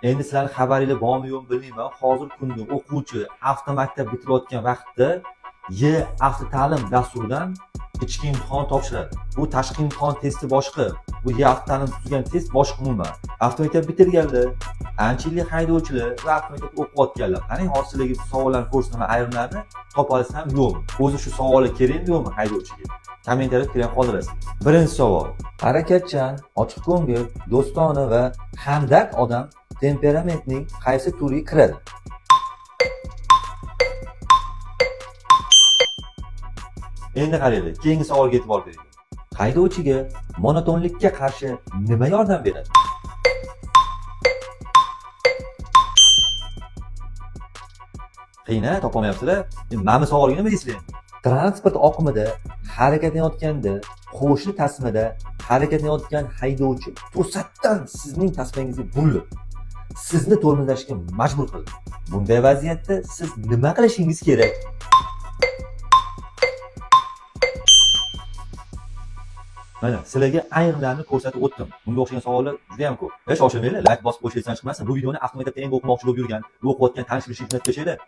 Endi sizlarning xabaringiz bormi yo'qmi bilmayman. Hozir kunda o'quvchi avtomaktab bitirayotgan vaqtda avtota'lim dasturidan ichki imtihon topshiradi. Bu tashqi imtihon testi boshqa. Bu avtota'lim tuzgan test boshqa umuman. Avtomaktab bitirganlar, ancha yillik haydovchilar va avtomaktabda o'qiyotganlar. Qarang, hozirgi savollarni ko'rsataman, ayrimlarni topalasam yo'qmi? O'zi shu savollar kerakmi yo'qmi haydovchiga? Kommentariyada kelib qoldirasiz. Birinchi savol. Harakatchan, ochiqko'ngil, do'stona va hamdard odam temperamentning qaysi turiga kiradi? Endi qaraylik, keyingi savolga e'tibor bering. Haydovchiga monotonlikka qarshi nima yordam beradi? Qiyin, topolmayapsizlar. Endi mana bu savolga nima deysizlar? Transport oqimida harakatlanayotganda, qo'shni tasmada harakatlanayotgan haydovchi to'satdan sizning tasmangizga burilib, sizni tormozlashga majbur qildi. Bunday vaziyatda siz nima qilishingiz kerak? Mana sizlarga ayrimlarni ko'rsatib o'tdim. Bunga o'xshagan savollar juda ham ko'p. Shoshilmanglar, like bosib qo'yishingizdan chiqmasin. Bu videoni avtomaktabda endi o'qimoqchi bo'lib yurgan, o'qiyotgan tanish-bilishlarga jo'natib tashlaylar.